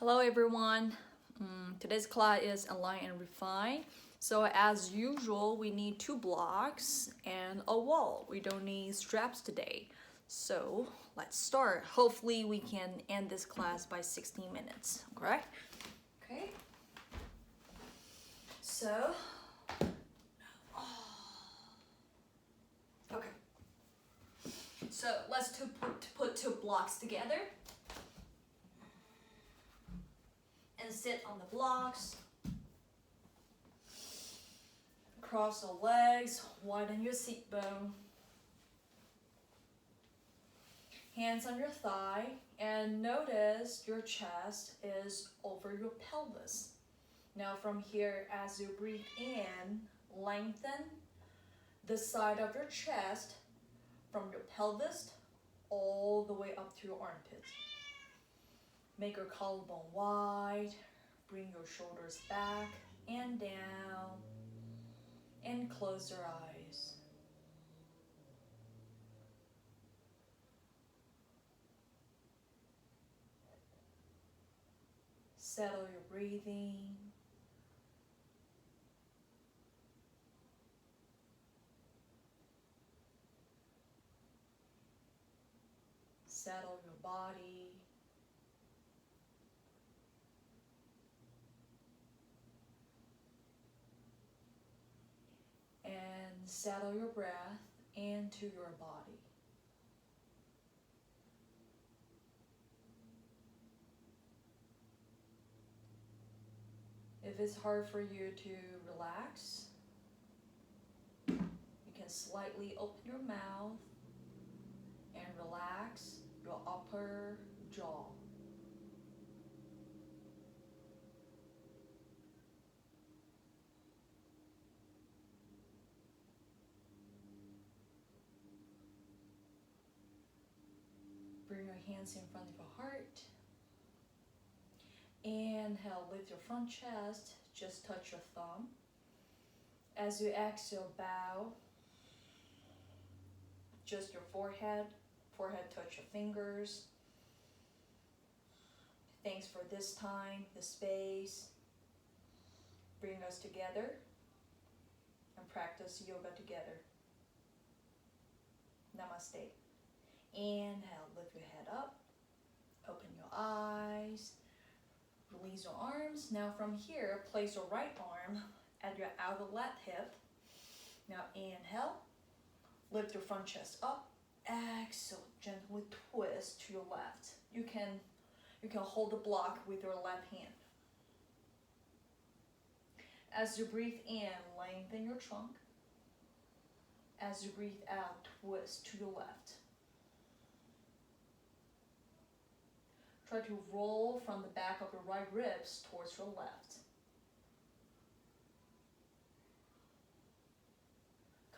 Hello everyone. Today's class is Align and Refine. So as usual, we need two blocks and a wall. We don't need straps today. So let's start. Hopefully we can end this class by 16 minutes, correct? Okay. So, okay. So let's put two blocks together. And sit on the blocks. Cross the legs, widen your seat bone. Hands on your thigh, and notice your chest is over your pelvis. Now from here, as you breathe in, lengthen the side of your chest from your pelvis all the way up to your armpits. Make your collarbone wide, bring your shoulders back and down, and close your eyes. Settle your breathing. Settle your body. And settle your breath into your body. If it's hard for you to relax, you can slightly open your mouth and relax your upper jaw. Bring your hands in front of your heart. Inhale, lift your front chest, just touch your thumb. As you exhale, bow. Just your forehead touch your fingers. Thanks for this time, the space. Bring us together and practice yoga together. Namaste. Inhale, lift your head up, open your eyes, release your arms. Now from here, place your right arm at your outer left hip. Now inhale, lift your front chest up. Exhale, gently twist to your left. You can hold the block with your left hand. As you breathe in, lengthen your trunk. As you breathe out, twist to your left. Try to roll from the back of your right ribs towards your left.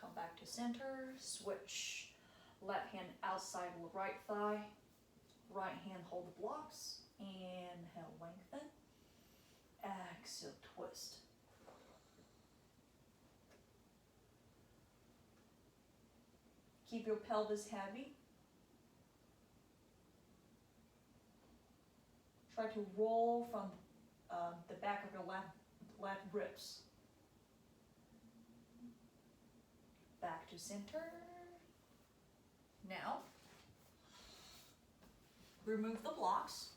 Come back to center, switch. Left hand outside the right thigh. Right hand hold the blocks. Inhale, lengthen. Exhale, twist. Keep your pelvis heavy. Try to roll from the back of your left ribs. Back to center. Now, remove the blocks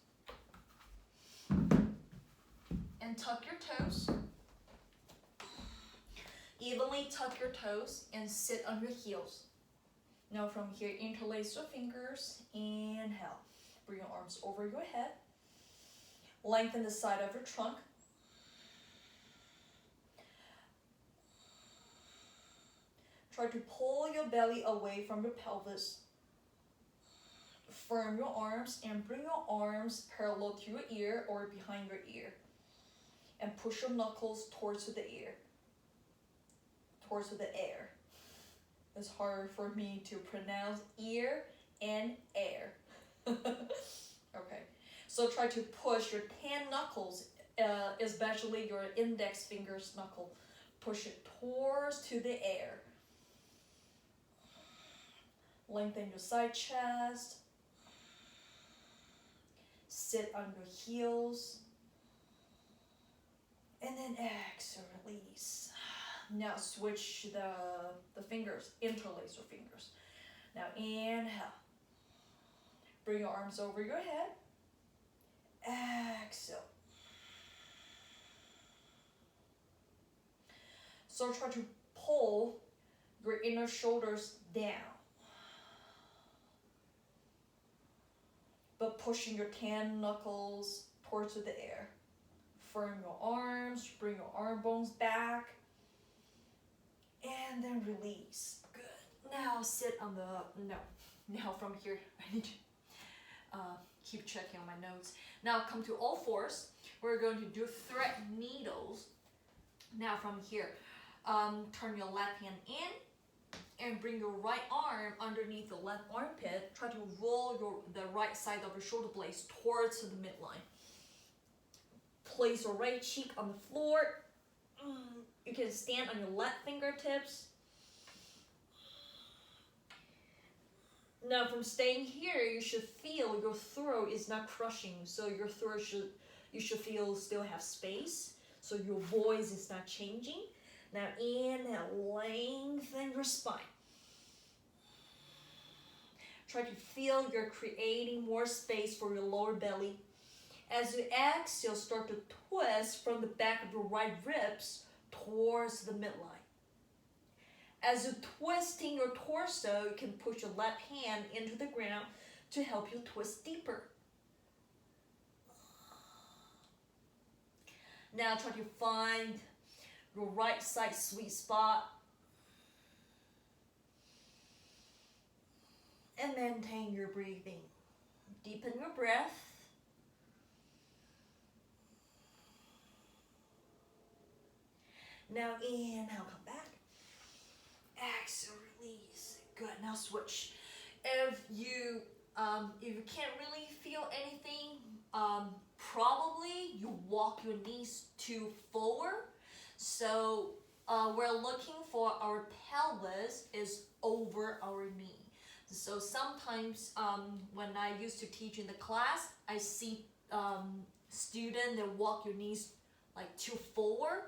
and tuck your toes. Evenly tuck your toes and sit on your heels. Now from here, interlace your fingers. Inhale. Bring your arms over your head. Lengthen the side of your trunk. Try to pull your belly away from your pelvis. Firm your arms and bring your arms parallel to your ear or behind your ear. And push your knuckles towards the air. It's hard for me to pronounce ear and air. Okay, so try to push your 10 knuckles, especially your index finger's knuckle. Push it towards to the air. Lengthen your side chest. sit on your heels. And then exhale, release. Now switch the fingers, interlace your fingers. Now inhale. Bring your arms over your head. Exhale. So try to pull your inner shoulders down, but pushing your 10 knuckles towards the air. Firm your arms, bring your arm bones back, and then release. Good. Now sit on the, now from here, I need to keep checking on my notes. Now come to all fours. We're going to do thread needles. Now from here, turn your left hand in and bring your right arm underneath the left armpit. Try to roll the right side of your shoulder blades towards the midline. Place your right cheek on the floor. You can stand on your left fingertips. Now from staying here, you should feel your throat is not crushing. So your throat you should feel still have space. So your voice is not changing. Now inhale, lengthen your spine. Try to feel you're creating more space for your lower belly. As you exhale, start to twist from the back of your right ribs towards the midline. As you're twisting your torso, you can push your left hand into the ground to help you twist deeper. Now try to find your right side sweet spot. And maintain your breathing. Deepen your breath. Now inhale, come back. Exhale, release. Good. Now switch. If you can't really feel anything, probably you walk your knees too forward. So we're looking for our pelvis is over our knee. So sometimes when I used to teach in the class, I see students that walk your knees like too forward,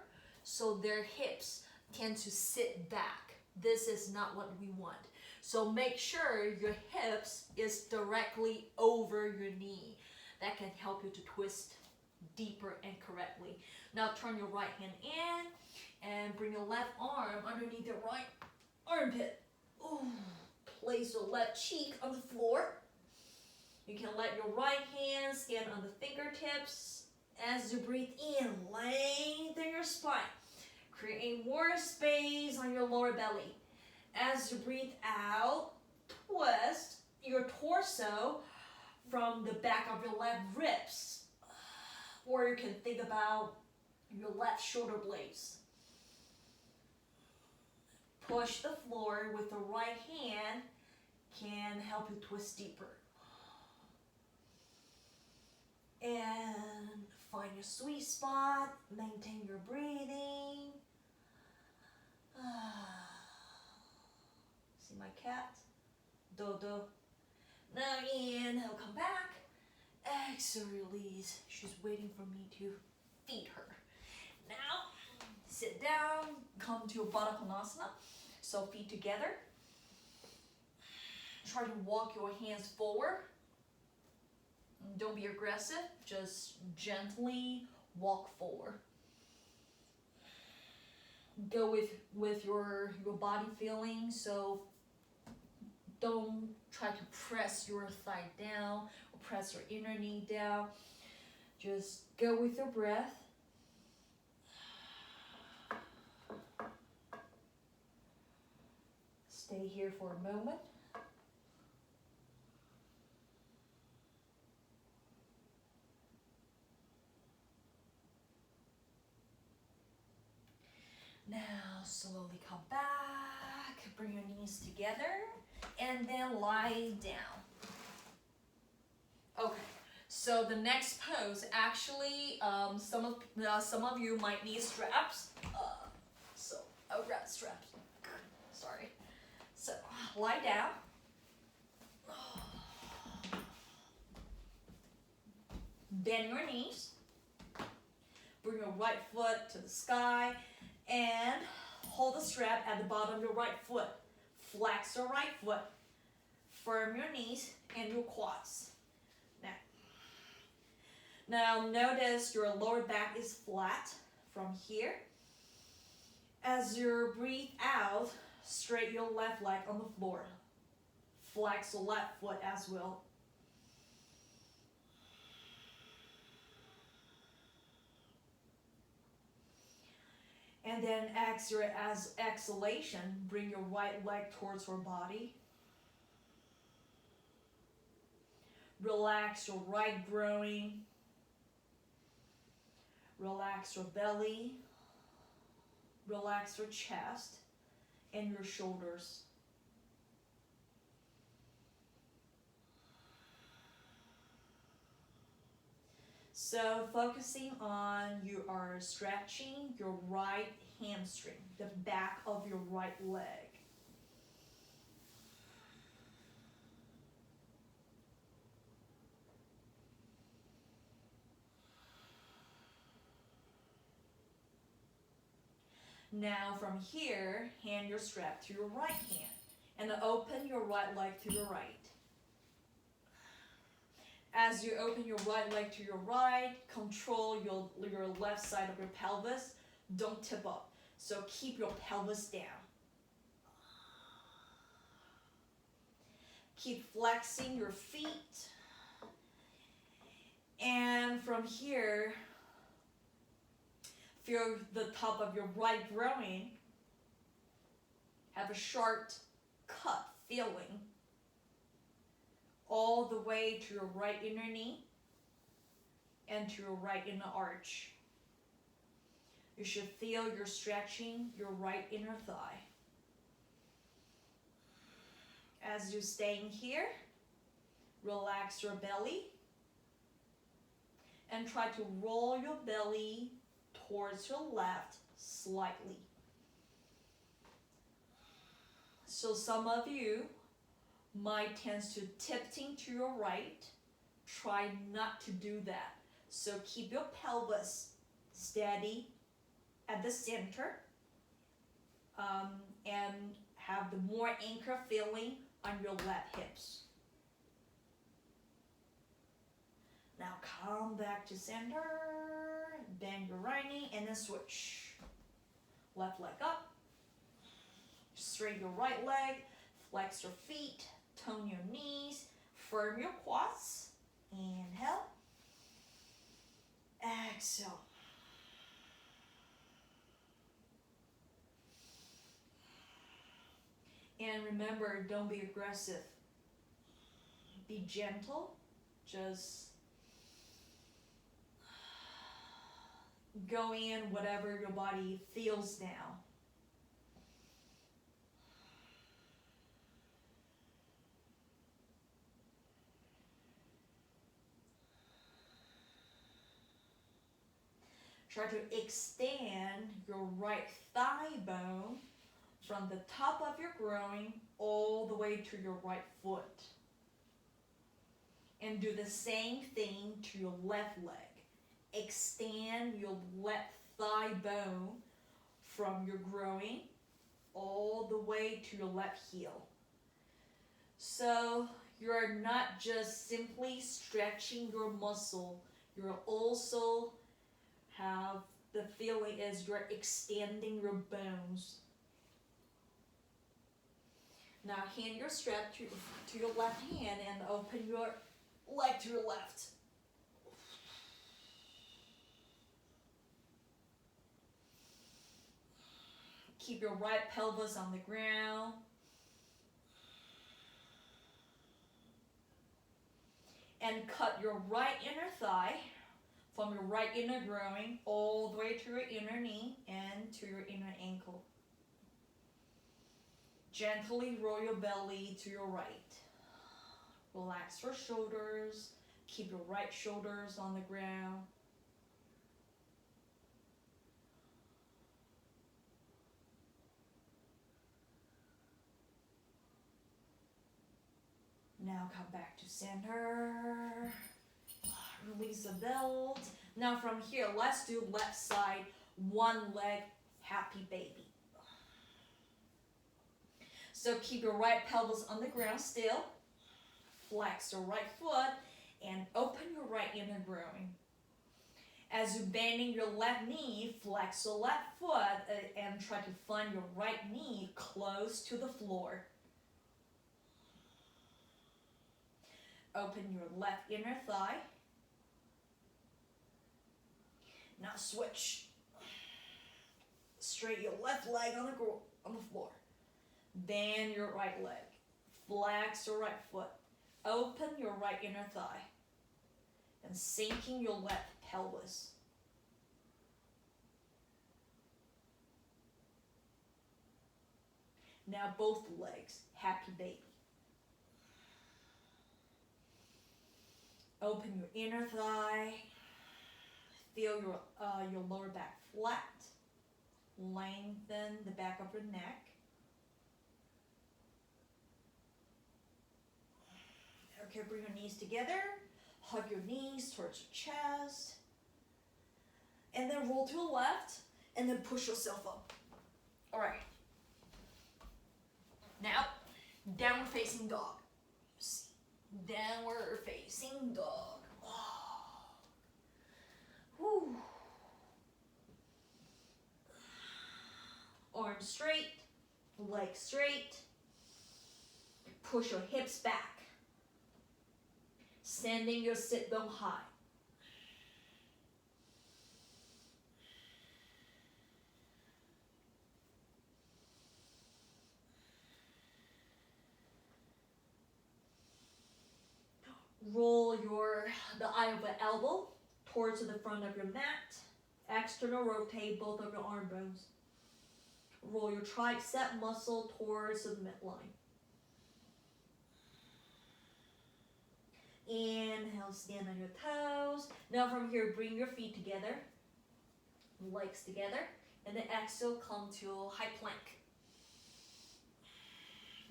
so their hips tend to sit back. This is not what we want. So make sure your hips is directly over your knee. That can help you to twist deeper and correctly. Now turn your right hand in and bring your left arm underneath your right armpit. Ooh. Place your left cheek on the floor. You can let your right hand stand on the fingertips. As you breathe in, lengthen your spine. Create more space on your lower belly. As you breathe out, twist your torso from the back of your left ribs. Or you can think about your left shoulder blades. Push the floor with the right hand can help you twist deeper. And find your sweet spot, maintain your breathing. See my cat? Dodo. Now inhale, come back. Exhale, release. She's waiting for me to feed her. Now, sit down, come to Baddha Konasana. So feet together. Try to walk your hands forward. Don't be aggressive, just gently walk forward. Go with your body feeling, so don't try to press your thigh down or press your inner knee down. Just go with your breath. Stay here for a moment. Now slowly come back, bring your knees together, and then lie down. Okay, so the next pose, actually, some of you might need straps. So I'll grab straps. Sorry. So lie down. Bend your knees. Bring your right foot to the sky and hold the strap at the bottom of your right foot. Flex your right foot. Firm your knees and your quads. Now notice your lower back is flat from here. As you breathe out, straighten your left leg on the floor. Flex the left foot as well. And then as exhalation, bring your right leg towards your body. Relax your right groin. Relax your belly. Relax your chest and your shoulders. So focusing on, you are stretching your right hamstring, the back of your right leg. Now from here, hand your strap to your right hand and open your right leg to your right. As you open your right leg to your right, control your left side of your pelvis. Don't tip up. So keep your pelvis down. Keep flexing your feet. And from here, feel the top of your right groin have a sharp cut feeling all the way to your right inner knee and to your right inner arch. You should feel you're stretching your right inner thigh. As you're staying here, relax your belly and try to roll your belly towards your left slightly. So some of you might tend to tiptoe to your right. Try not to do that. So keep your pelvis steady at the center and have the more anchor feeling on your left hips. Now come back to center, bend your right knee and then switch. Left leg up, straighten your right leg, flex your feet, tone your knees, firm your quads. Inhale, exhale. And remember, don't be aggressive. Be gentle. Just go in whatever your body feels now. Try to extend your right thigh bone from the top of your groin all the way to your right foot. And do the same thing to your left leg. Extend your left thigh bone from your groin all the way to your left heel. So you're not just simply stretching your muscle, you're also have the feeling is you're extending your bones. Now hand your strap to your left hand and open your leg to your left. Keep your right pelvis on the ground. And cut your right inner thigh from your right inner groin all the way to your inner knee and to your inner ankle. Gently roll your belly to your right. Relax your shoulders. Keep your right shoulders on the ground. Now come back to center. Release the belt. Now from here, let's do left side, one leg, happy baby. So keep your right pelvis on the ground still. Flex your right foot and open your right inner groin. As you're bending your left knee, flex your left foot and try to find your right knee close to the floor. Open your left inner thigh. Now switch. Straight your left leg on the floor. Bend your right leg. Flex your right foot. Open your right inner thigh. And sinking your left pelvis. Now both legs, happy baby. Open your inner thigh. Feel your lower back flat. Lengthen the back of your neck. Okay, bring your knees together. Hug your knees towards your chest. And then roll to the left. And then push yourself up. All right. Now, downward facing dog. Downward facing dog. Oh. Whew. Arms straight, legs straight. Push your hips back. Sending your sit bone high. Roll the eye of the elbow towards the front of your mat. External rotate both of your arm bones. Roll your tricep muscle towards the midline. Inhale, stand on your toes. Now from here, bring your feet together, legs together, and then exhale, come to high plank.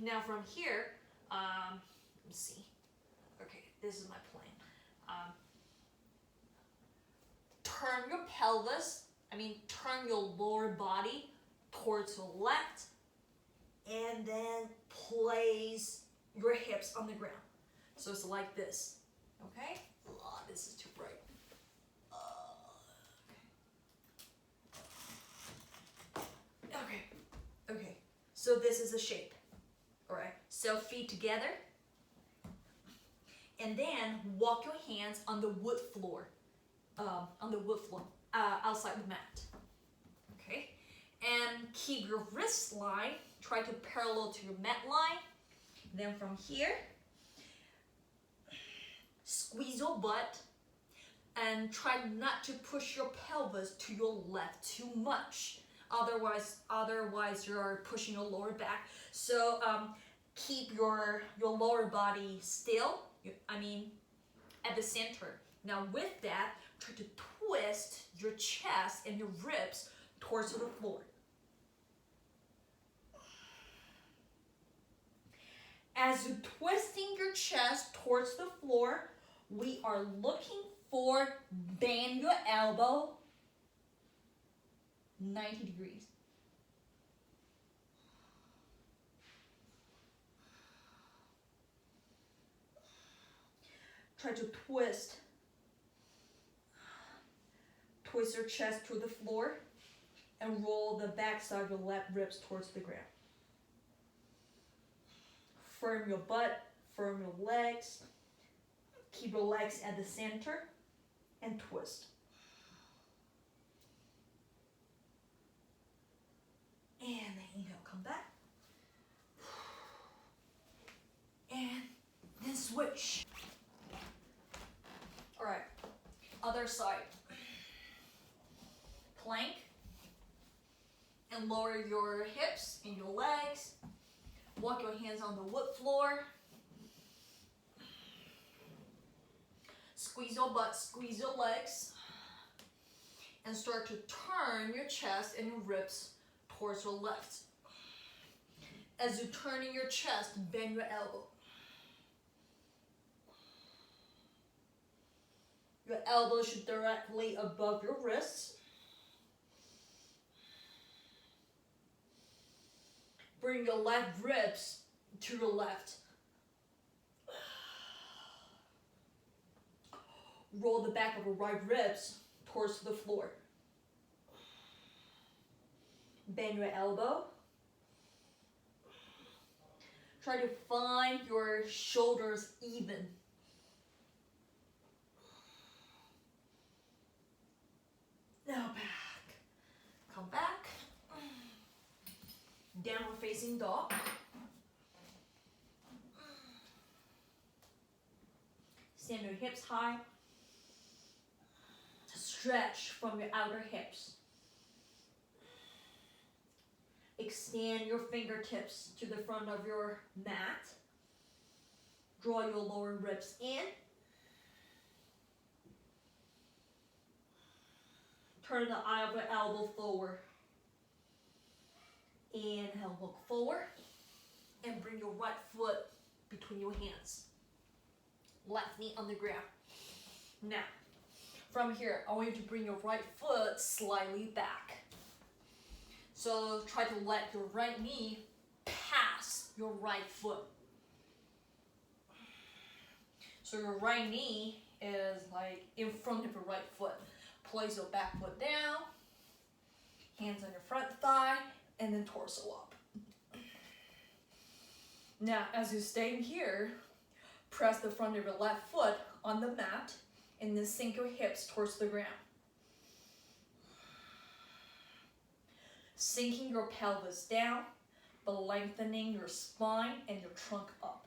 Now from here, let's see. Okay, this is my plan. Turn your pelvis, turn your lower body towards the left, and then place your hips on the ground. So it's like this, okay? Oh, this is too bright. Okay. So this is the shape, all right? So feet together, and then walk your hands on the wood floor, outside the mat, okay? And keep your wrist line, try to parallel to your mat line. Then from here, squeeze your butt and try not to push your pelvis to your left too much. Otherwise you're pushing your lower back. So keep your lower body still, at the center. Now with that, try to twist your chest and your ribs towards the floor. As you're twisting your chest towards the floor, we are looking for bend your elbow 90 degrees. Try to twist your chest to the floor and roll the backside of your left ribs towards the ground. Firm your butt, firm your legs. Keep your legs at the center and twist. And then inhale, come back. And then switch. All right, other side. Plank. And lower your hips and your legs. Walk your hands on the wood floor. Squeeze your butt, squeeze your legs. And start to turn your chest and your ribs towards your left. As you're turning your chest, bend your elbow. Your elbows should directly above your wrists. Bring your left ribs to your left. Roll the back of your right ribs towards the floor. Bend your elbow. Try to find your shoulders even. Now back. Come back. Downward facing dog. Stand your hips high. Stretch from your outer hips. Extend your fingertips to the front of your mat. Draw your lower ribs in. Turn the eye of the elbow forward. Inhale, look forward. And bring your right foot between your hands. Left knee on the ground. Now, from here, I want you to bring your right foot slightly back. So try to let your right knee pass your right foot. So your right knee is like in front of your right foot. Place your back foot down, hands on your front thigh, and then torso up. Now, as you stay here, press the front of your left foot on the mat and then sink your hips towards the ground. Sinking your pelvis down, but lengthening your spine and your trunk up.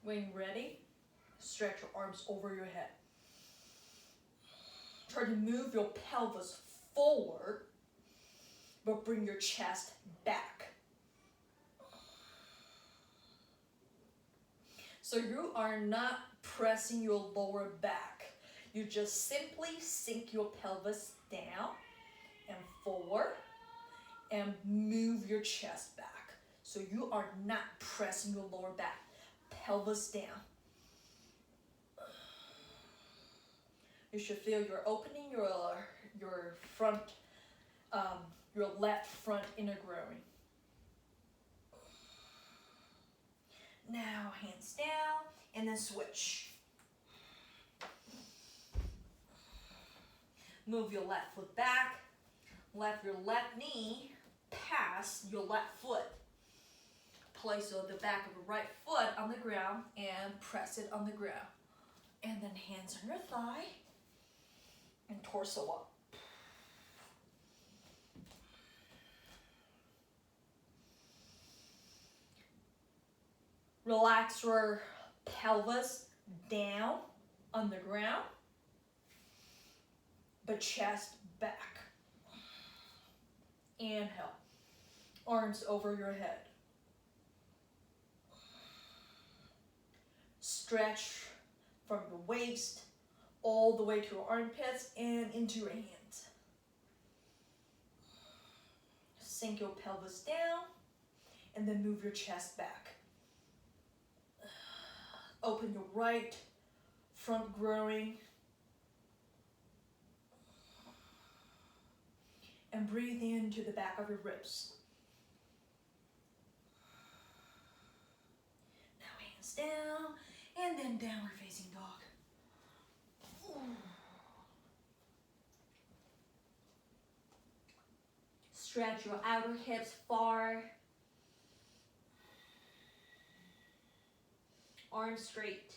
When you're ready, stretch your arms over your head. Try to move your pelvis forward, but bring your chest back. So you are not pressing your lower back. You just simply sink your pelvis down and forward and move your chest back. So you are not pressing your lower back. Pelvis down. You should feel you're opening your front, your left front inner groin. Now hands down and then switch. Move your left foot back. Let your left knee pass your left foot. Place the back of the right foot on the ground and press it on the ground. And then hands on your thigh and torso up. Relax your pelvis down on the ground, but chest back. Inhale, arms over your head. Stretch from your waist all the way to your armpits and into your hands. Sink your pelvis down and then move your chest back. Open your right front groin and breathe into the back of your ribs. Now hands down and then downward facing dog. Stretch your outer hips far. Arms straight.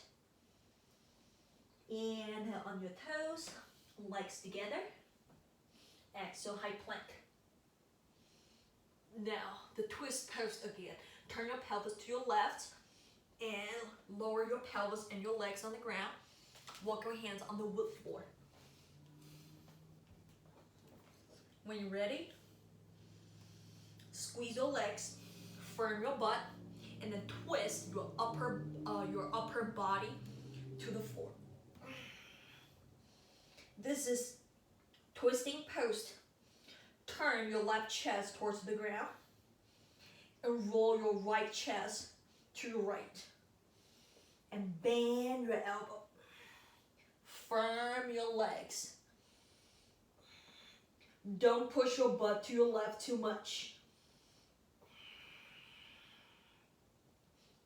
Inhale on your toes, legs together. Exhale, high plank. Now, the twist pose again. Turn your pelvis to your left and lower your pelvis and your legs on the ground. Walk your hands on the wood floor. When you're ready, squeeze your legs, firm your butt, and then twist your upper body to the floor. This is twisting post. Turn your left chest towards the ground And roll your right chest to your right. And bend your elbow. Firm your legs. Don't push your butt to your left too much.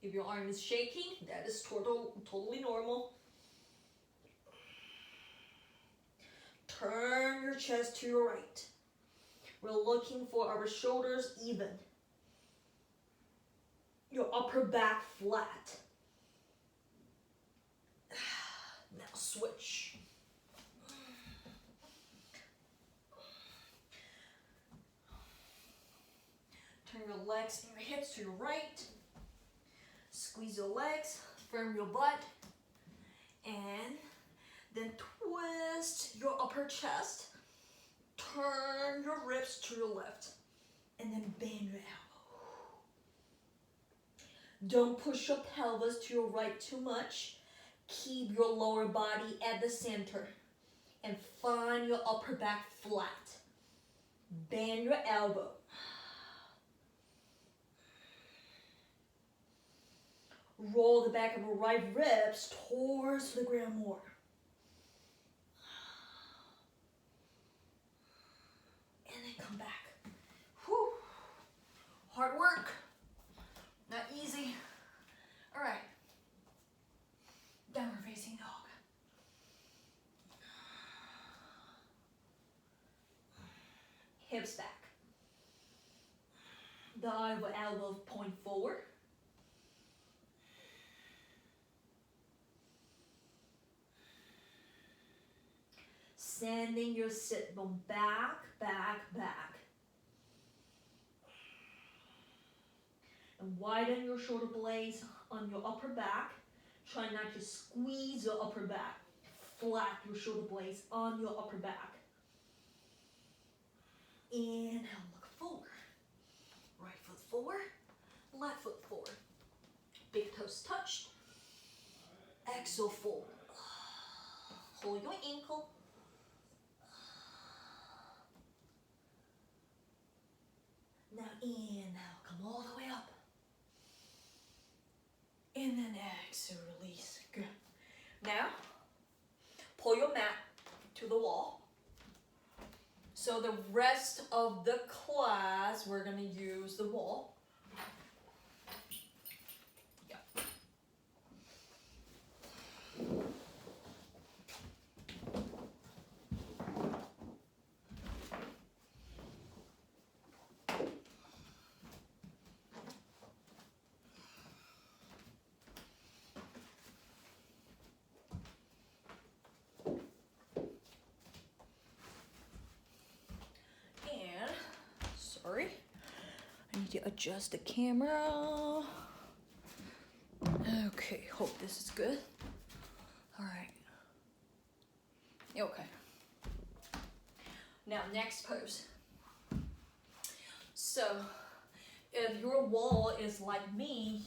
If your arm is shaking, that is totally normal. Turn your chest to your right. We're looking for our shoulders even. Your upper back flat. Now switch. Turn your legs and your hips to your right. Squeeze your legs, firm your butt, and then twist your upper chest. Turn your ribs to your left, and then bend your elbow. Don't push your pelvis to your right too much. Keep your lower body at the center, and find your upper back flat. Bend your elbow. Roll the back of your right ribs towards the ground more. And then come back. Whew. Hard work. Not easy. All right. Downward facing dog. Hips back. The elbow point forward. Sending your sit bone back, back, back. And widen your shoulder blades on your upper back. Try not to squeeze your upper back. Flat your shoulder blades on your upper back. Inhale, look forward. Right foot forward, left foot forward. Big toes touched. Exhale, forward. Hold your ankle. Now inhale, come all the way up. And then exhale, release. Good. Now, pull your mat to the wall. So the rest of the class, we're gonna use the wall. Yeah. Sorry, I need to adjust the camera. Okay, hope this is good. All right. Okay. Now, next pose. So, if your wall is like me,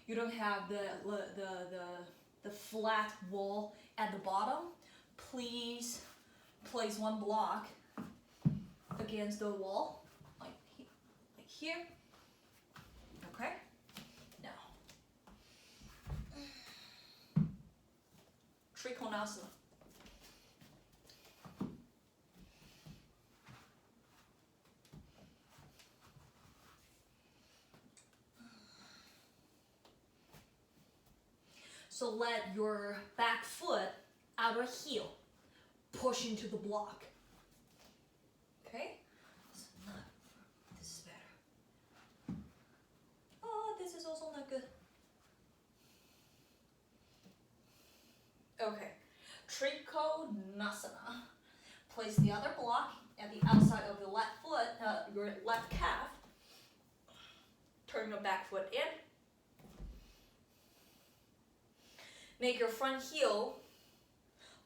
you don't have the flat wall at the bottom, please place one block against the wall, like here. Okay? Now, Trikonasana. So let your back foot, outer heel, push into the block. Okay? This is better. Oh, this is also not good. Okay. Trikonasana. Place the other block at the outside of the left foot, your left calf. Turn your back foot in. Make your front heel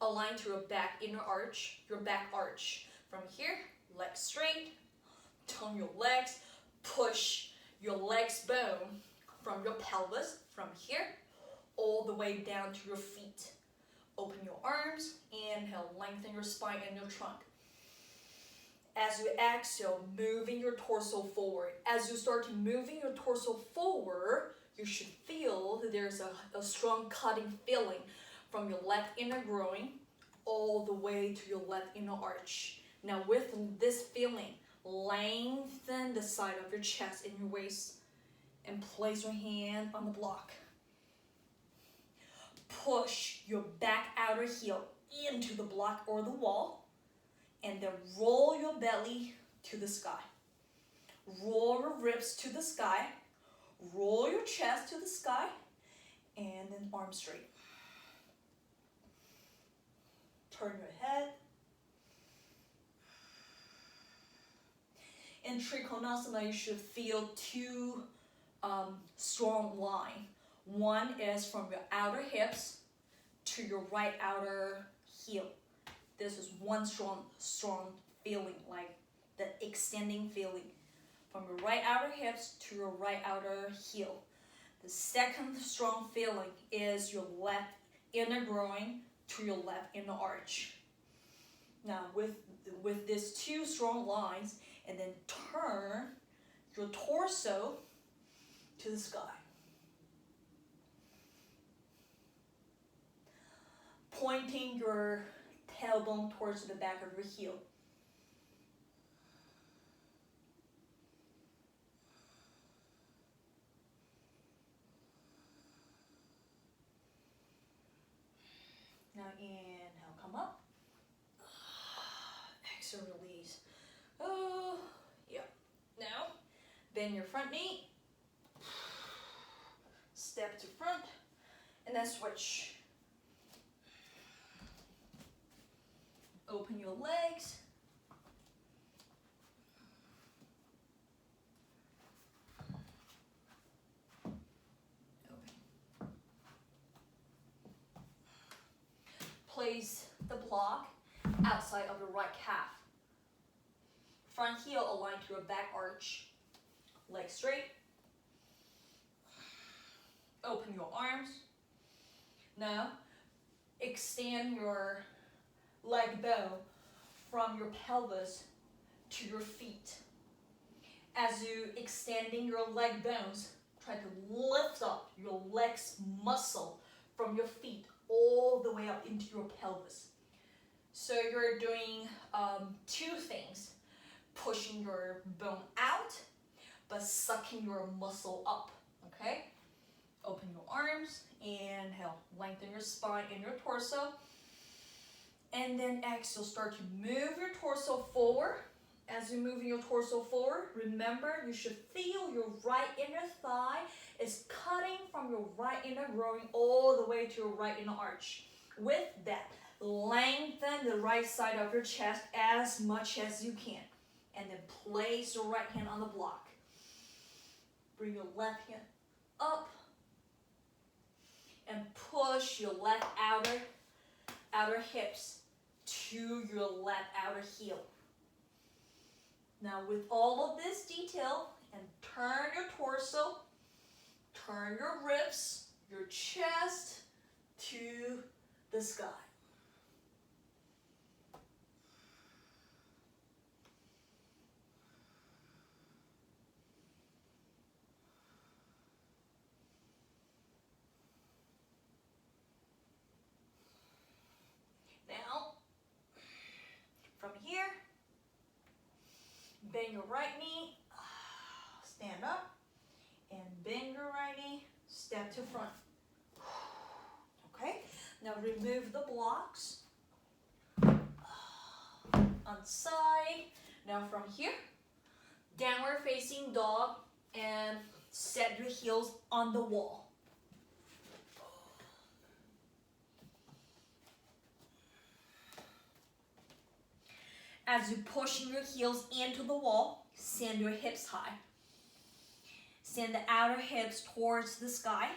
align to your back inner arch, your back arch. From here, legs straight, turn your legs, push your legs bone from your pelvis, from here, all the way down to your feet. Open your arms, inhale, lengthen your spine and your trunk. As you exhale, moving your torso forward. As you start moving your torso forward, you should feel that there's a strong cutting feeling from your left inner groin all the way to your left inner arch. Now with this feeling, lengthen the side of your chest and your waist and place your hand on the block. Push your back outer heel into the block or the wall, and then roll your belly to the sky. Roll your ribs to the sky. Roll your chest to the sky, and then arms straight. Turn your head. In Trikonasana, you should feel two strong lines. One is from your outer hips to your right outer heel. This is one strong feeling, like the extending feeling from your right outer hips to your right outer heel. The second strong feeling is your left inner groin to your left inner arch. Now with these two strong lines, and then turn your torso to the sky. Pointing your tailbone towards the back of your heel. Now inhale, come up. Exhale, release. Oh, yeah. Now, bend your front knee. Step to front, and then switch. Open your legs. Open. Place the block outside of the right calf. Front heel aligned to your back arch. Legs straight. Open your arms. Now, extend your leg bone from your pelvis to your feet. As you extending your leg bones, try to lift up your legs muscle from your feet all the way up into your pelvis. So you're doing two things: pushing your bone out, but sucking your muscle up. Okay? Open your arms, inhale, lengthen your spine and your torso. And then exhale, start to move your torso forward. As you're moving your torso forward, remember you should feel your right inner thigh is cutting from your right inner groin all the way to your right inner arch. With that, lengthen the right side of your chest as much as you can. And then place your right hand on the block. Bring your left hand up. And push your left outer hips to your left outer heel. Now with all of this detail, and turn your torso, turn your ribs, your chest to the sky. Now, from here, bend your right knee, stand up, and bend your right knee, step to front. Okay, now remove the blocks on side. Now from here, downward facing dog, and set your heels on the wall. As you're pushing your heels into the wall, send your hips high. Send the outer hips towards the sky.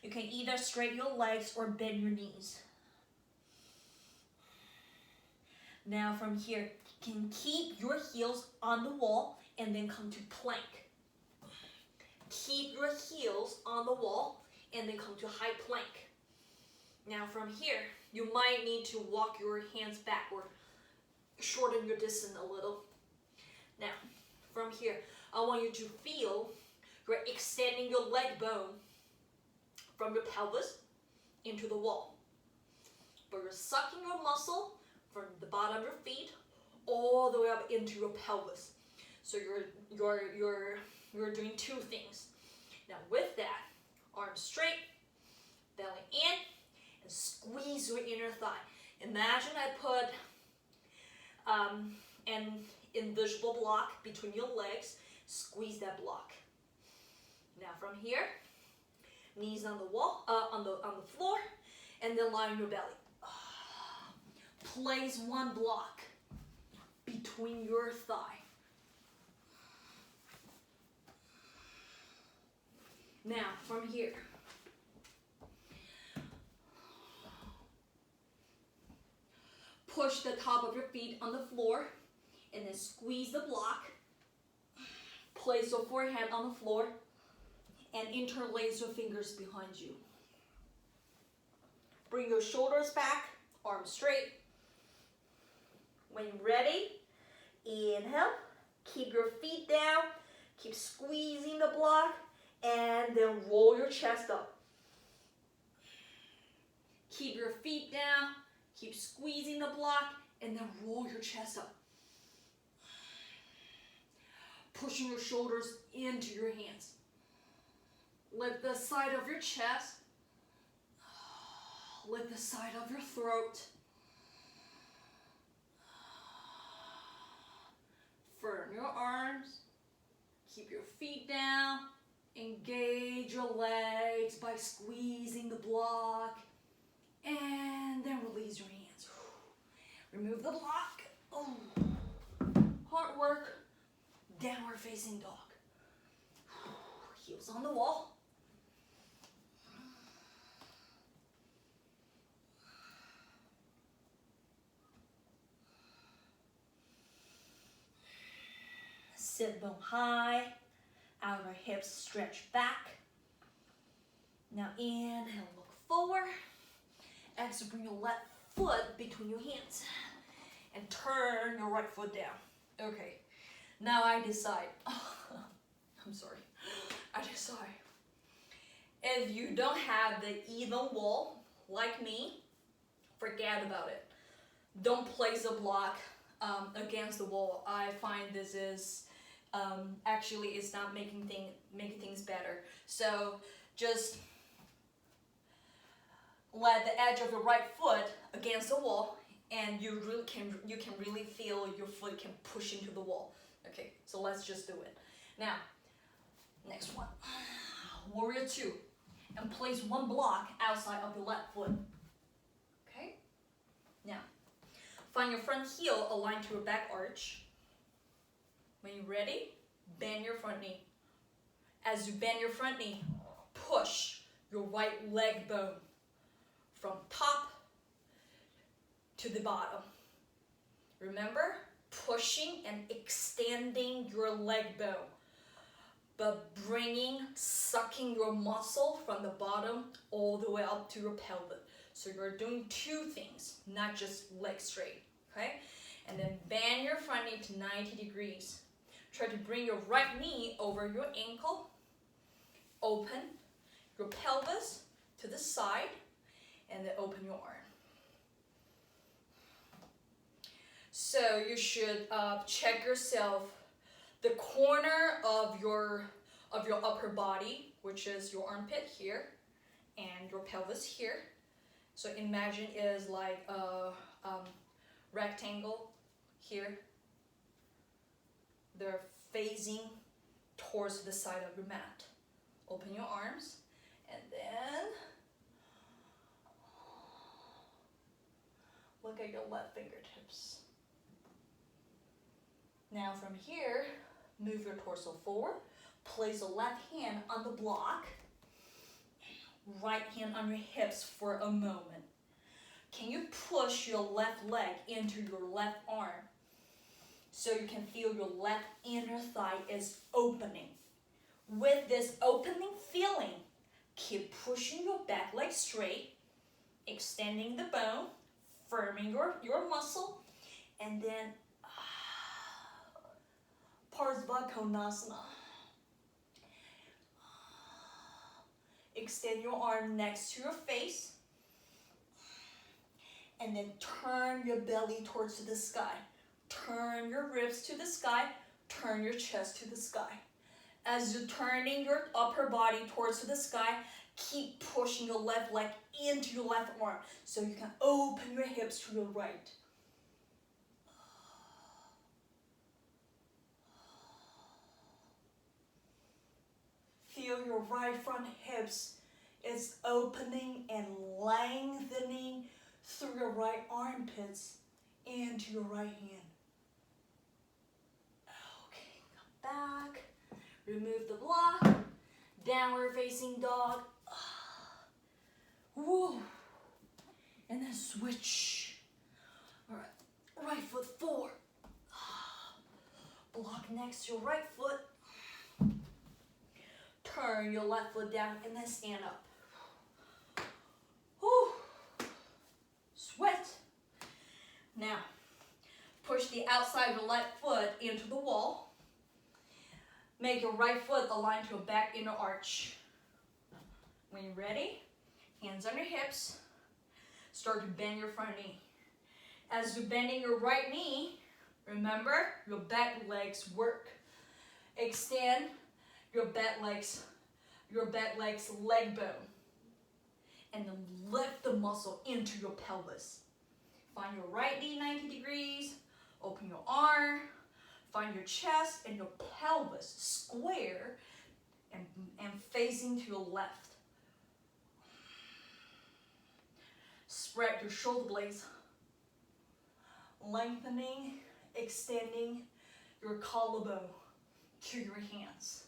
You can either straighten your legs or bend your knees. Now from here, you can keep your heels on the wall and then come to plank. Keep your heels on the wall and then come to high plank. Now from here, you might need to walk your hands backward shorten your distance a little. Now, from here, I want you to feel you're extending your leg bone from your pelvis into the wall. But you're sucking your muscle from the bottom of your feet all the way up into your pelvis. So you're doing two things. Now with that, arms straight, belly in, and squeeze your inner thigh. Imagine I put an invisible block between your legs. Squeeze that block. Now from here, knees on the wall, on the floor, and then lie on your belly. Place one block between your thigh. Now from here, push the top of your feet on the floor and then squeeze the block. Place your forehead on the floor and interlace your fingers behind you. Bring your shoulders back, arms straight. When you're ready, inhale, keep your feet down, keep squeezing the block, and then roll your chest up. Keep your feet down, keep squeezing the block, and then roll your chest up. Pushing your shoulders into your hands. Lift the side of your chest. Lift the side of your throat. Firm your arms. Keep your feet down. Engage your legs by squeezing the block. And then release your hands. Remove the block. Oh. Hard work. Downward facing dog. Heels on the wall. Sit bone high. Outer hips stretch back. Now inhale, look forward. Exhale, bring your left foot between your hands. And turn your right foot down. Okay. Now I decide. I'm sorry. I decide. If you don't have the even wall like me, forget about it. Don't place a block against the wall. I find this is actually it's not making things better. So just let the edge of your right foot against the wall, and you can really feel your foot can push into the wall. Okay, so let's just do it. Now, next one. Warrior 2. And place one block outside of your left foot. Okay? Now, find your front heel aligned to your back arch. When you're ready, bend your front knee. As you bend your front knee, push your right leg bone from top to the bottom. Remember? Pushing and extending your leg bone, but sucking your muscle from the bottom all the way up to your pelvis. So you're doing two things, not just leg straight, okay? And then bend your front knee to 90 degrees. Try to bring your right knee over your ankle. Open your pelvis to the side, and then open your arm. So you should check yourself. The corner of your upper body, which is your armpit here, and your pelvis here. So imagine is like a rectangle here. They're facing towards the side of your mat. Open your arms, and then look at your left fingertips. Now from here, move your torso forward. Place the left hand on the block. Right hand on your hips for a moment. Can you push your left leg into your left arm so you can feel your left inner thigh is opening? With this opening feeling, keep pushing your back leg straight, extending the bone, firming your muscle, And then Parsva Konasana. Extend your arm next to your face. And then turn your belly towards the sky. Turn your ribs to the sky. Turn your chest to the sky. As you're turning your upper body towards the sky, keep pushing your left leg into your left arm so you can open your hips to your right. Feel your right front hips is opening and lengthening through your right armpits into your right hand. Okay, come back. Remove the block. Downward facing dog. Woo. And then switch. All right, right foot forward. Block next to your right foot. Turn your left foot down and then stand up. Whew. Sweat. Now, push the outside of your left foot into the wall. Make your right foot align to your back inner arch. When you're ready, hands on your hips. Start to bend your front knee. As you're bending your right knee, remember your back legs work. Extend your back legs leg bone. And then lift the muscle into your pelvis. Find your right knee 90 degrees. Open your arm. Find your chest and your pelvis square and facing to your left. Spread your shoulder blades. Lengthening, extending your collarbone to your hands.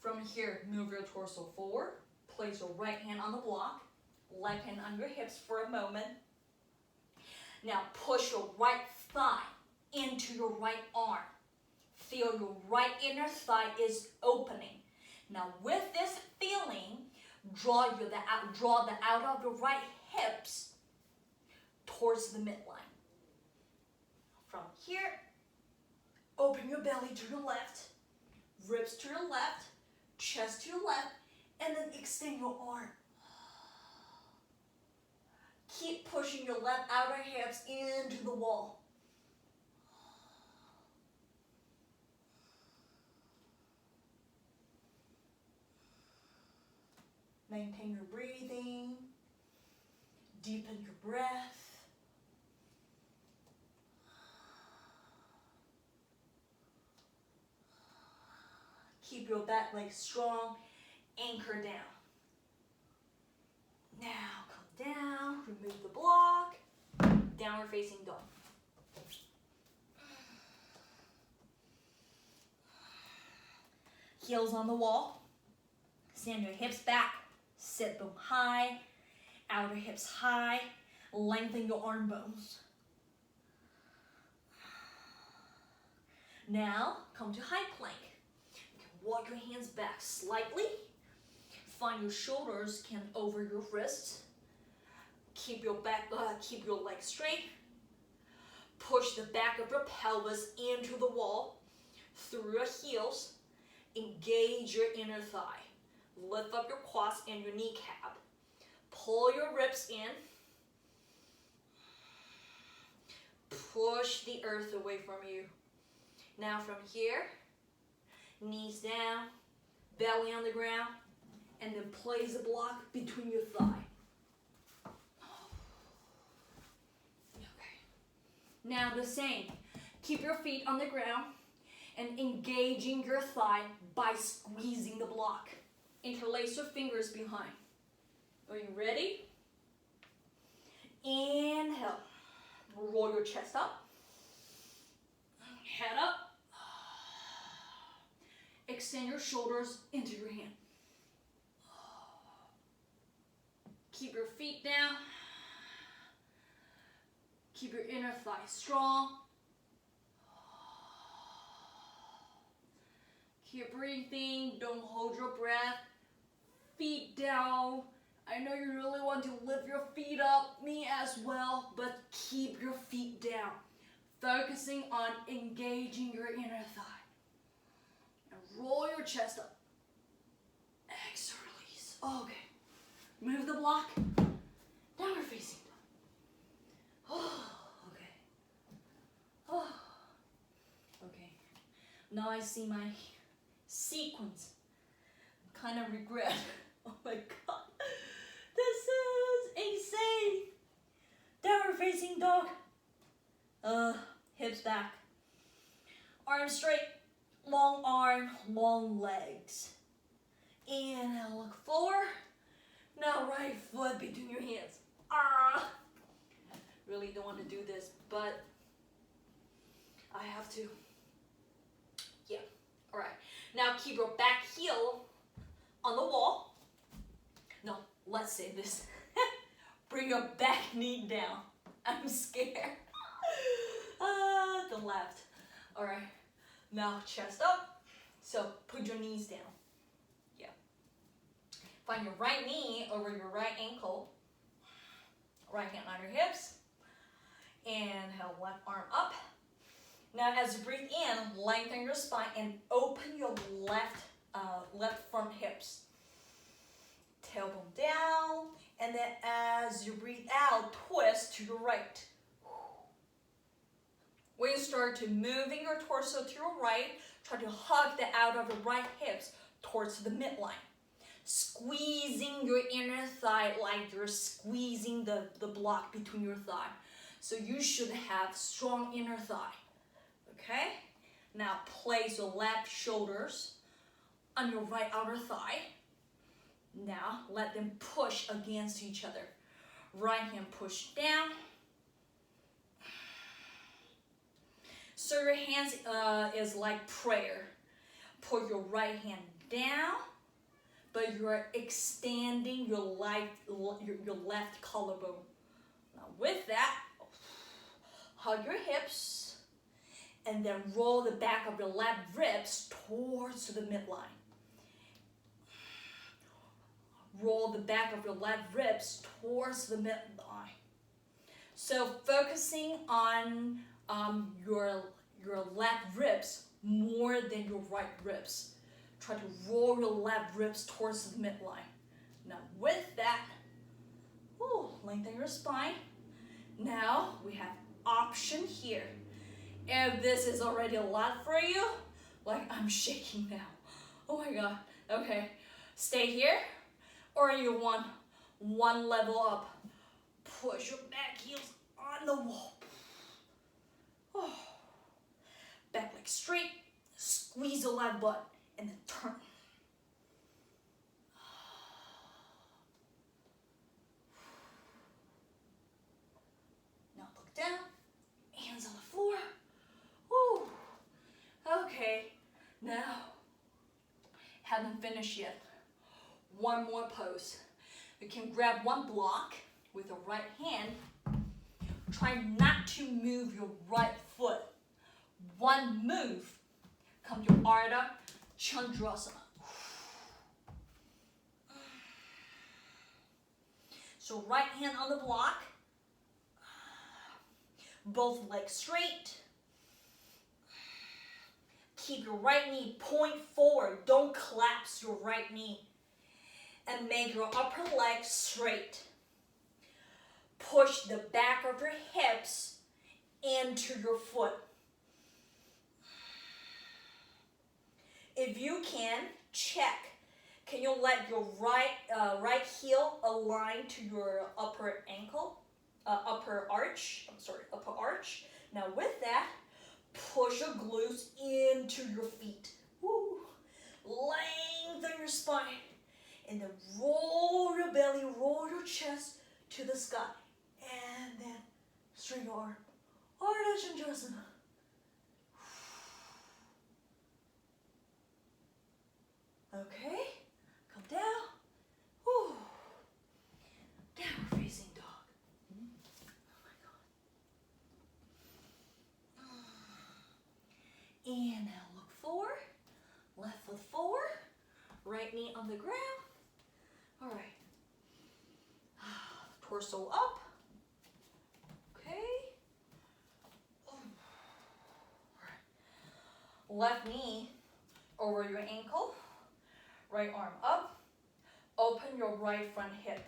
From here, move your torso forward. Place your right hand on the block. Left hand on your hips for a moment. Now push your right thigh into your right arm. Feel your right inner thigh is opening. Now with this feeling, draw the out of your right hips towards the midline. From here, open your belly to your left, ribs to your left, chest to your left, and then extend your arm. Keep pushing your left outer hips into the wall. Maintain your breathing. Deepen your breath. Keep your back leg strong. Anchor down. Now come down. Remove the block. Downward facing dog. Heels on the wall. Send your hips back. Sit bone high. Outer hips high. Lengthen your arm bones. Now come to high plank. Walk your hands back slightly. Find your shoulders can over your wrists. Keep your legs straight. Push the back of your pelvis into the wall through your heels. Engage your inner thigh. Lift up your quads and your kneecap. Pull your ribs in. Push the earth away from you. Now from here, knees down, belly on the ground, and then place a block between your thigh. Okay. Now the same. Keep your feet on the ground and engaging your thigh by squeezing the block. Interlace your fingers behind. Are you ready? Inhale. Roll your chest up. Head up. Extend your shoulders into your hand. Keep your feet down. Keep your inner thigh strong. Keep breathing, don't hold your breath. Feet down. I know you really want to lift your feet up, me as well, but keep your feet down. Focusing on engaging your inner thigh. And roll your chest up. Exhale, release. Okay. Move the block. Downward facing dog. Oh, okay. Oh, okay. Now I see my sequence. Kind of regret. Oh my God. This is insane. Downward facing dog. Hips back. Arms straight. Long arm, long legs. Inhale, look forward. Now right foot between your hands. Really don't want to do this, but I have to. Yeah, all right. Now keep your back heel on the wall. No, let's say this. Bring your back knee down. I'm scared. The left. All right, now chest up. So put your knees down. Yeah. Find your right knee over your right ankle. Right hand on your hips. Inhale, left arm up. Now as you breathe in, lengthen your spine and open your left front hips. Tailbone down. And then as you breathe out, twist to your right. When you start to moving your torso to your right, try to hug the out of your right hips towards the midline. Squeezing your inner thigh like you're squeezing the block between your thigh. So you should have strong inner thigh. Okay? Now place your left shoulders on your right outer thigh. Now let them push against each other. Right hand push down. So your hands is like prayer. Put your right hand down, but you are extending your left collarbone. Now with that, hug your hips, and then roll the back of your left ribs towards the midline. Roll the back of your left ribs towards the midline. So focusing on your left ribs more than your right ribs. Try to roll your left ribs towards the midline. Now with that, lengthen your spine. Now we have option here. If this is already a lot for you, like I'm shaking now. Oh my God. Okay, stay here. Or you want one level up. Push your back heels on the wall. Oh. Back leg straight. Squeeze the left butt and then turn. Now look down. Hands on the floor. Woo. Okay. Now, haven't finished yet. One more pose. You can grab one block with your right hand. Try not to move your right foot. One move. Come to Ardha Chandrasana. So right hand on the block. Both legs straight. Keep your right knee point forward. Don't collapse your right knee. And make your upper leg straight. Push the back of your hips into your foot. If you can, check. Can you let your right heel align to your upper ankle, upper arch? Now with that, push your glutes into your feet. Woo. Lengthen your spine. And then roll your belly, roll your chest to the sky. And then straighten your arm. Ardha Chandrasana. Okay, come down. Whew. Downward facing dog. Oh my God. Inhale, look forward. Left foot on the ground. All right. Torso up. Okay. All right. Left knee over your ankle. Right arm up. Open your right front hip.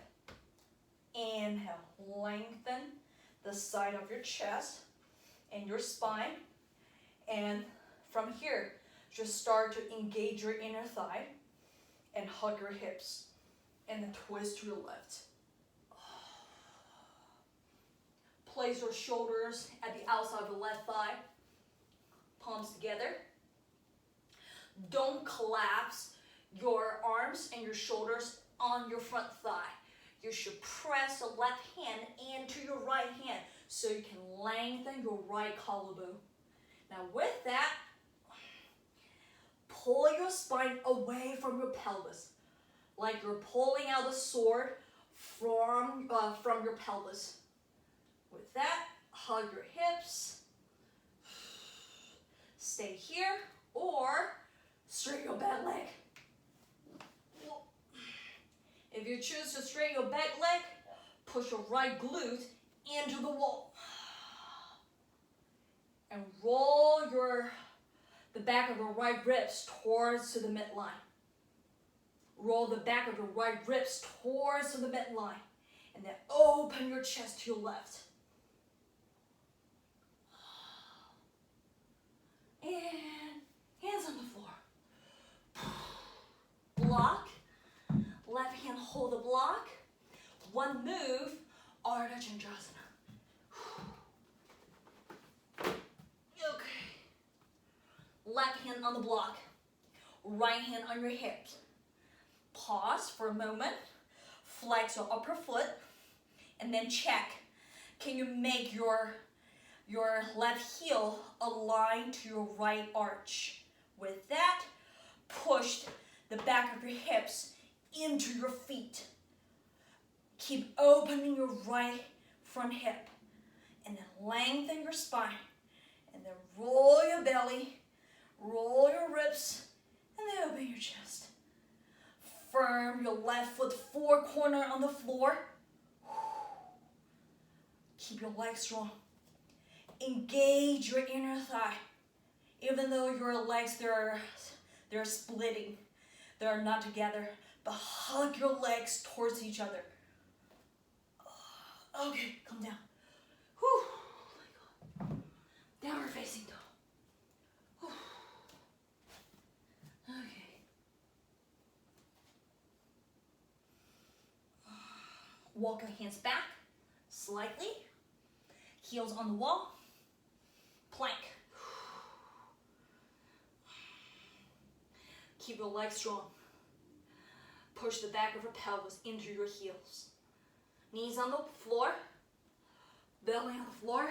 Inhale. Lengthen the side of your chest and your spine. And from here, just start to engage your inner thigh and hug your hips. And then twist to your left. Place your shoulders at the outside of the left thigh. Palms together. Don't collapse your arms and your shoulders on your front thigh. You should press the left hand into your right hand so you can lengthen your right collarbone. Now with that, pull your spine away from your pelvis, like you're pulling out the sword from your pelvis. With that, hug your hips. Stay here or straighten your back leg. If you choose to straighten your back leg, push your right glute into the wall. And roll the back of your right ribs towards to the midline. Roll the back of your right ribs towards to the midline. And then open your chest to your left. And hands on the floor. Block. Left hand hold the block. One move, Ardha Chandrasana. Okay. Left hand on the block. Right hand on your hips. Pause for a moment. Flex your upper foot. And then check. Can you make your left heel align to your right arch? With that, push the back of your hips into your feet. Keep opening your right front hip. And then lengthen your spine. And then roll your belly. Roll your ribs. And then open your chest. Firm your left foot four corner on the floor. Keep your legs strong. Engage your inner thigh. Even though your legs, they're splitting. They're not together. But hug your legs towards each other. Okay, come down. Whew. Oh my God. Downward facing dog. Whew. Okay. Walk your hands back slightly. Heels on the wall. Plank. Keep your legs strong. Push the back of your pelvis into your heels. Knees on the floor. Belly on the floor.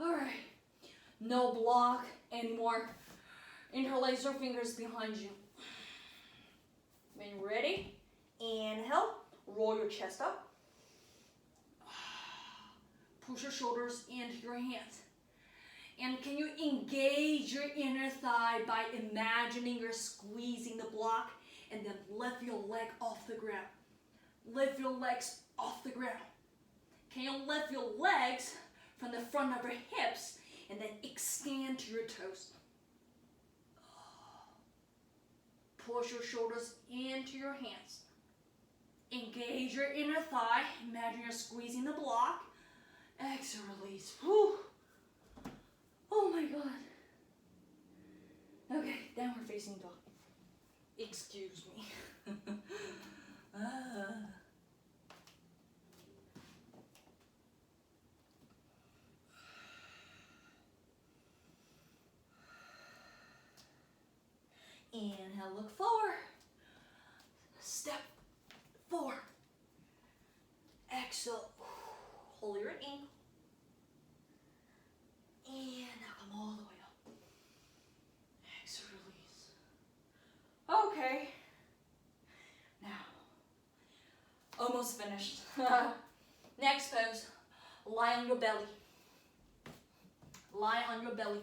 All right. No block anymore. Interlace your fingers behind you. When you're ready, inhale. Roll your chest up. Push your shoulders into your hands. And can you engage your inner thigh by imagining you're squeezing the block and then lift your leg off the ground. Lift your legs off the ground. Can you lift your legs from the front of your hips and then extend to your toes? Push your shoulders into your hands. Engage your inner thigh. Imagine you're squeezing the block. Exhale, release. Whew. Oh my God. Okay, downward facing dog. Excuse me. Inhale, look forward. Step forward. Exhale. Hold your ankle. And now come all the way up. Exhale, release. Okay. Now, almost finished. Next pose, lie on your belly. Lie on your belly.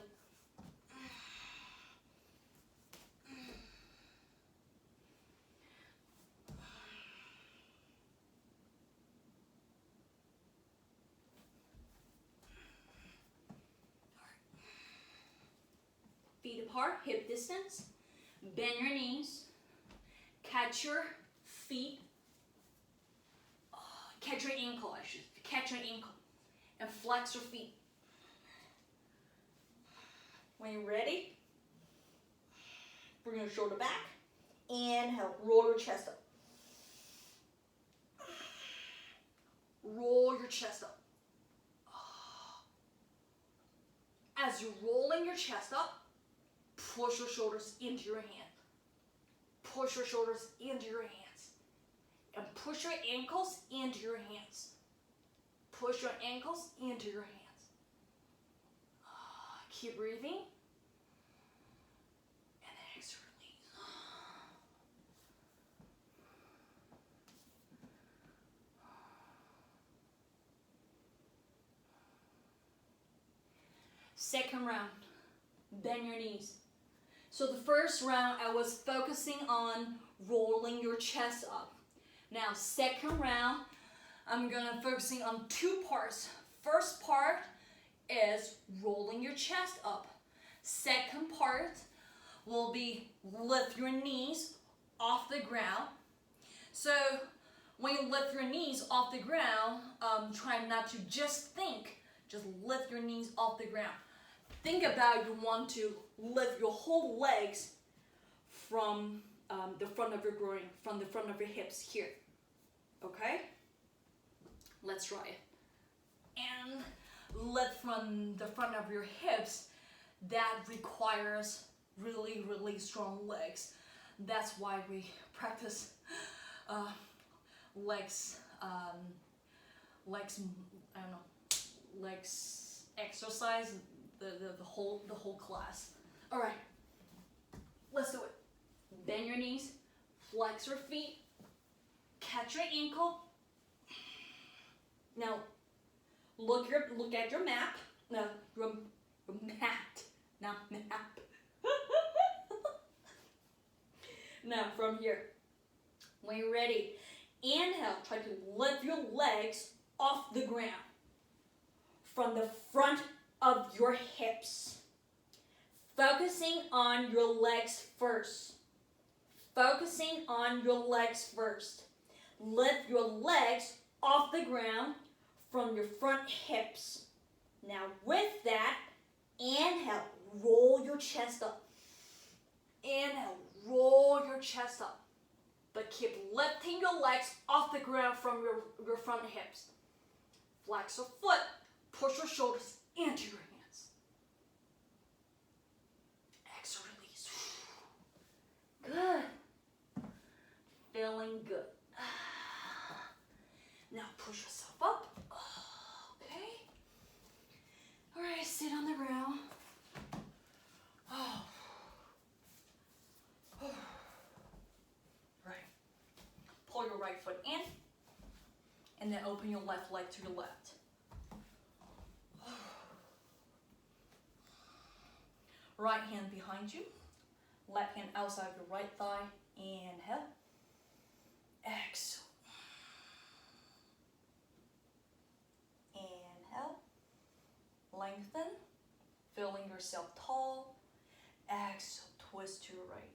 apart, hip distance. Bend your knees. Catch your feet. Catch your ankle, I should. Catch your ankle. And flex your feet. When you're ready, bring your shoulder back. Inhale, roll your chest up. Roll your chest up. As you're rolling your chest up, push your shoulders into your hand. Push your shoulders into your hands. And push your ankles into your hands. Push your ankles into your hands. Keep breathing. And then exhale, release. Second round, bend your knees. So the first round, I was focusing on rolling your chest up. Now, second round, I'm gonna focusing on two parts. First part is rolling your chest up. Second part will be lift your knees off the ground. So when you lift your knees off the ground, try not to just think, just lift your knees off the ground. Think about you want to lift your whole legs from the front of your groin, from the front of your hips here. Okay? Let's try it. And lift from the front of your hips. That requires really, really strong legs. That's why we practice legs, I don't know, legs exercise. The whole class. All right, let's do it. Bend your knees, flex your feet, catch your ankle. Now, look at your map. No, your mat, not map. Now, from here, when you're ready, inhale. Try to lift your legs off the ground from the front of your hips. Focusing on your legs first. Focusing on your legs first. Lift your legs off the ground from your front hips. Now with that, inhale, roll your chest up. Inhale, roll your chest up. But keep lifting your legs off the ground from your front hips. Flex your foot, push your shoulders into your hands. Exhale, release. Good. Feeling good. Now push yourself up. Okay. All right, sit on the ground. Right. Pull your right foot in, and then open your left leg to your left. Right hand behind you, left hand outside your right thigh. Inhale, exhale. Inhale, lengthen, feeling yourself tall. Exhale, twist to your right.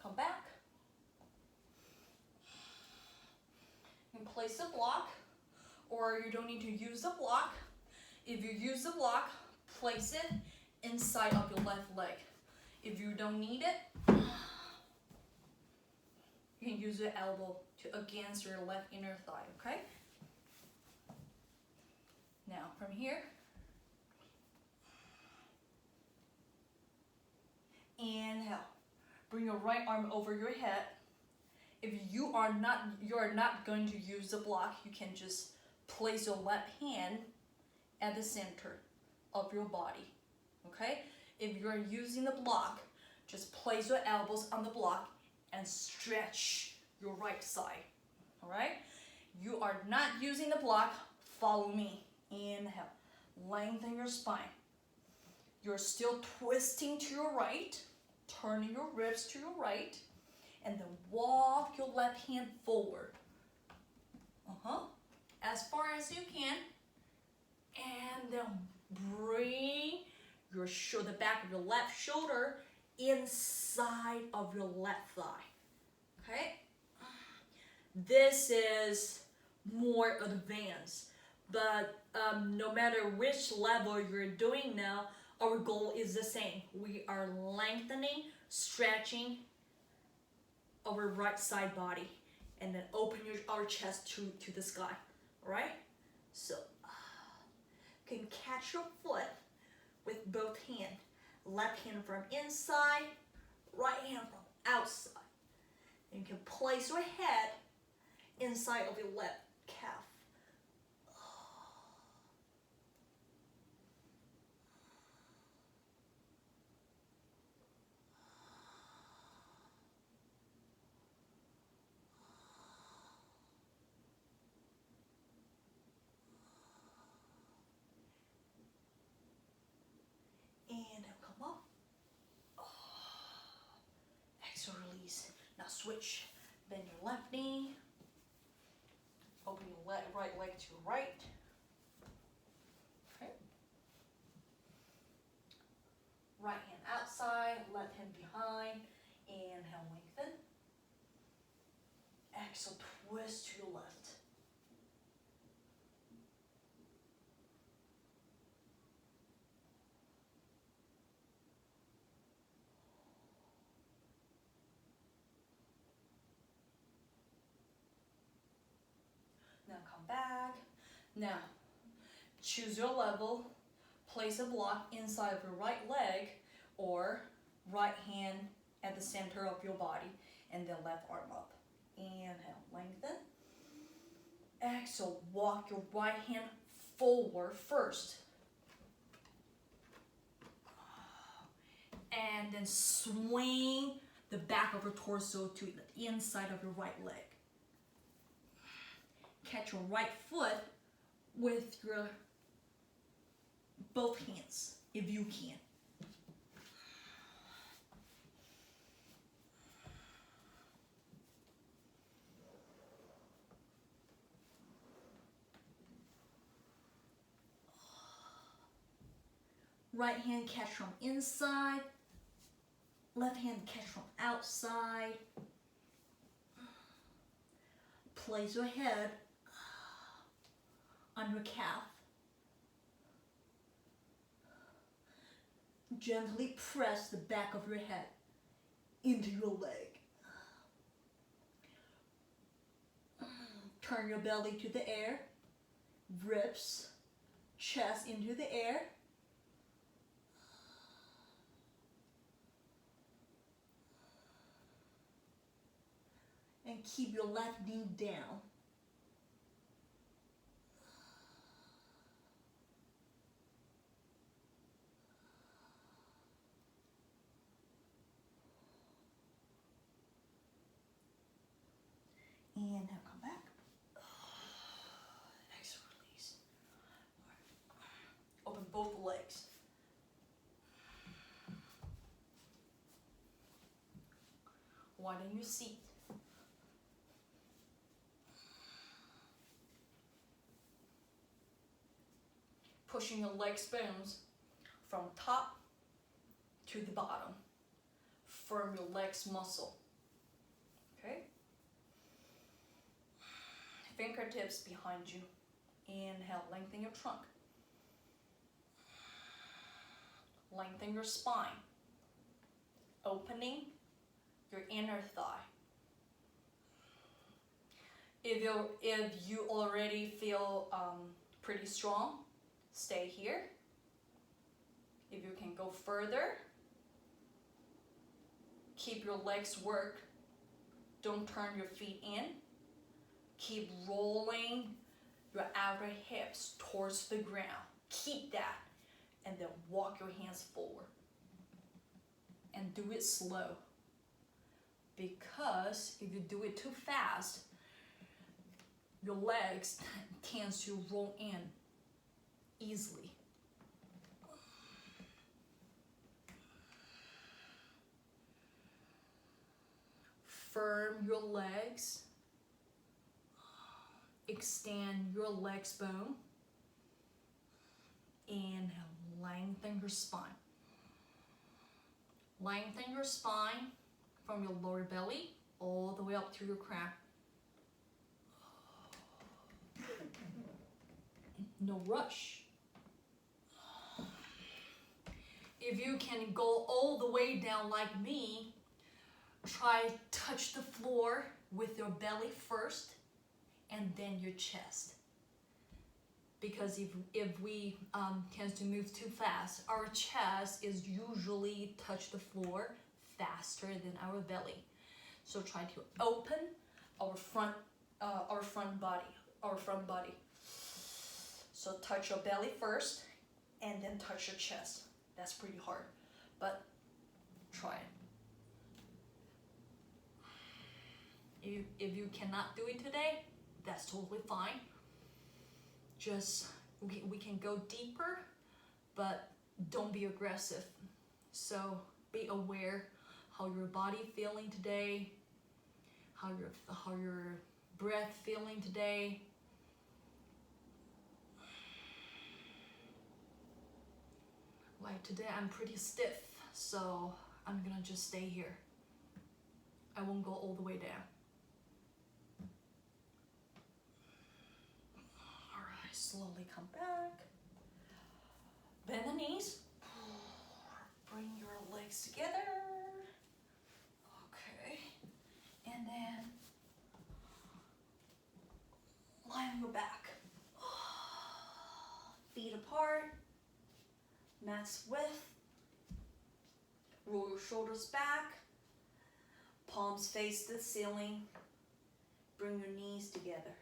Come back. And place a block, or you don't need to use the block. If you use the block, place it inside of your left leg. If you don't need it, you can use your elbow against your left inner thigh, okay? Now, from here, inhale. Bring your right arm over your head. If you are not going to use the block, you can just place your left hand at the center of your body, okay? If you're using the block, just place your elbows on the block and stretch your right side, all right? You are not using the block, follow me. Inhale, lengthen your spine. You're still twisting to your right, turning your ribs to your right, and then walk your left hand forward. as far as you can. And then bring the back of your left shoulder inside of your left thigh. Okay? This is more advanced, but no matter which level you're doing now, our goal is the same. We are lengthening, stretching our right side body, and then open our chest to the sky. All right? So you can catch your foot with both hands. Left hand from inside, right hand from outside. And you can place your head inside of your left calf. And then come up. Exhale, release. Now switch. Bend your left knee. Open your right leg to right. Okay. Right hand outside, left hand behind. Inhale, lengthen. Exhale, twist to your left. Now come back. Now, choose your level. Place a block inside of your right leg or right hand at the center of your body and then left arm up. Inhale, lengthen. Exhale, walk your right hand forward first. And then swing the back of your torso to the inside of your right leg. Catch your right foot with your both hands, if you can. Right hand catch from inside, left hand catch from outside. Place your head on your calf. Gently press the back of your head into your leg. Turn your belly to the air, ribs, chest into the air. And keep your left knee down. And now come back. Exhale, release. Open both legs. Widen your seat. Pushing your leg bones from top to the bottom. Firm your legs muscle. Okay? Fingertips behind you. Inhale, lengthen your trunk. Lengthen your spine. Opening your inner thigh. If you already feel pretty strong, stay here. If you can go further, keep your legs work. Don't turn your feet in. Keep rolling your outer hips towards the ground. Keep that. And then walk your hands forward. And do it slow. Because if you do it too fast, your legs tend to roll in easily. Firm your legs. extend your legs bone and lengthen your spine. Lengthen your spine from your lower belly all the way up to your crown. No rush. If you can go all the way down like me, try touch the floor with your belly first and then your chest. Because if we tend to move too fast, our chest is usually touch the floor faster than our belly. So try to open our front body. So touch your belly first and then touch your chest. That's pretty hard, but try it. If you cannot do it today, that's totally fine. Just we can go deeper, but don't be aggressive. So be aware how your body feeling today, how your breath feeling today. Like today I'm pretty stiff, so I'm gonna just stay here. I won't go all the way down. Alright, slowly come back. Bend the knees. Bring your legs together. Okay. And then lie on your back. Feet apart. Mat's width. Roll your shoulders back. Palms face the ceiling. Bring your knees together.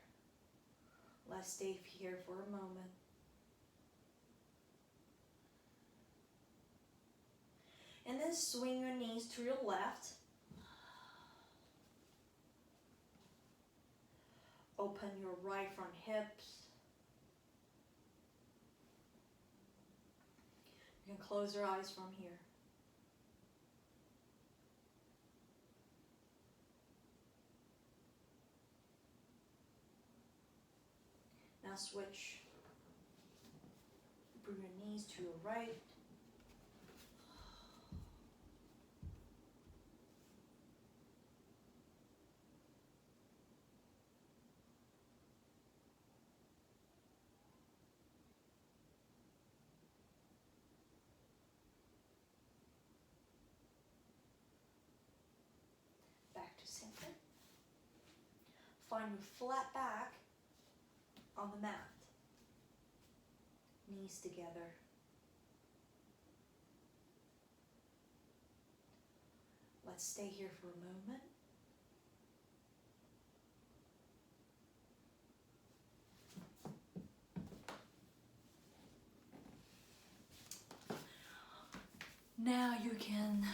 Let's stay here for a moment. And then swing your knees to your left. Open your right front hips. You can close your eyes from here. Now switch. Bring your knees to your right. Back to center. Find your flat back on the mat. Knees together. Let's stay here for a moment. Now you can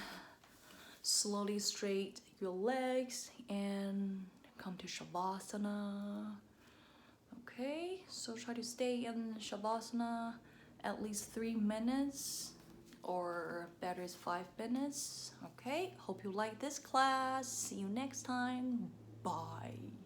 slowly straighten your legs and come to Shavasana. Okay, so try to stay in Shavasana at least 3 minutes, or better is 5 minutes. Okay, hope you like this class. See you next time. Bye.